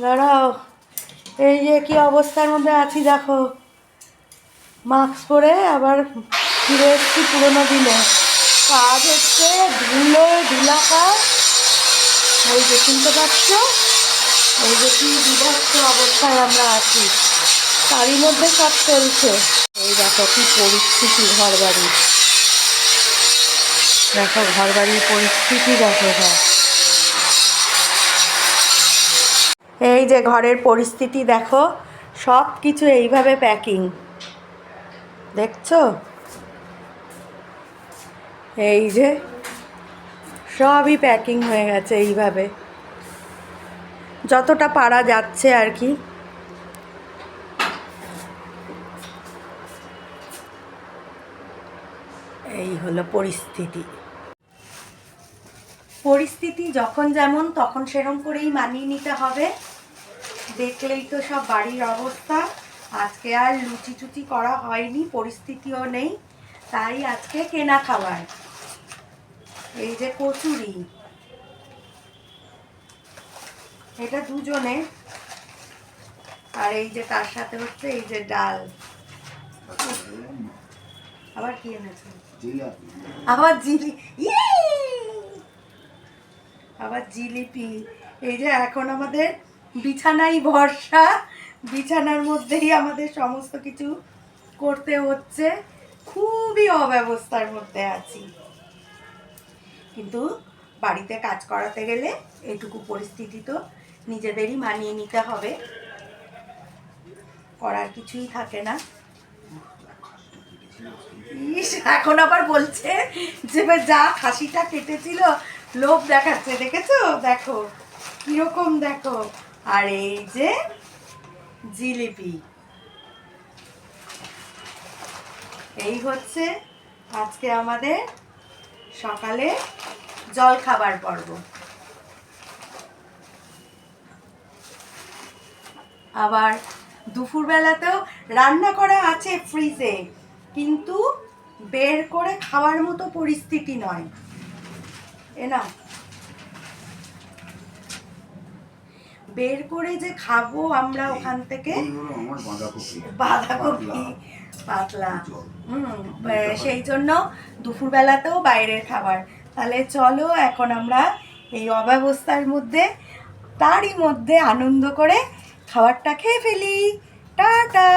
দাঁড়াও, এই যে কি অবস্থার মধ্যে আছি দেখো, মাস্ক পরে আবার ফিরে এসেছি পুরোনো দিনে। কাজ হচ্ছে ধুলাকা, ওই যে শুনতে পাচ্ছ, ওই যে কি বিভৎস অবস্থায় আমরা আছি, তারই মধ্যে সব চলছে। এই দেখো কি পরিস্থিতি ঘর বাড়ির, দেখো ঘর বাড়ির পরিস্থিতি দেখো সব। এই যে ঘরের পরিস্থিতি দেখো, সব কিছু এইভাবে প্যাকিং, দেখছো? এই যে সবই প্যাকিং হয়ে গেছে এইভাবে, যতটা পারা যাচ্ছে আর কি। এই হলো পরিস্থিতি। পরিস্থিতি যখন যেমন তখন সেরকম করেই মানিয়ে নিতে হবে। দেখলেই তো সব বাড়ির অবস্থা। আজকে আর লুচি টুচি করা হয়নি, পরিস্থিতিও নেই, তাই আজকে কেনা খাবার। এই যে কচুরি, এটা দুজনে, আর এই যে তার সাথে হচ্ছে এই যে ডাল। আবার কি এনেছে? আবার আবার জিলিপি। এই যে এখন আমাদের বিছানাই ভরসা, বিছানার মধ্যেই আমাদের সমস্ত কিছু করতে হচ্ছে। খুবই অব্যবস্থার মধ্যে আছি, কিন্তু বাড়িতে কাজ করাতে গেলে এইটুকু পরিস্থিতি তো নিজেদেরই মানিয়ে নিতে হবে, করার কিছুই থাকে না। ইস, এখন আবার বলছে যে যা খাসিটা কেটেছিল লোভ দেখাচ্ছে, দেখেছো? দেখো কিরকম, দেখো। আর এই যে জিলিপি, এই হচ্ছে আজকে আমাদের সকালে জল খাবার পর্ব। আবার দুপুরবেলাতেও রান্না করা আছে ফ্রিজে, কিন্তু বের করে খাওয়ার মতো পরিস্থিতি নয়। না, বের করে যে খাবো আমরা ওখান থেকে, বাঁধাকপি পাতলা, সেই জন্য দুপুরবেলাতেও বাইরের খাবার। তাহলে চলো এখন আমরা এই অব্যবস্থার মধ্যে, তারই মধ্যে আনন্দ করে খাবারটা খেয়ে ফেলি। টাটা।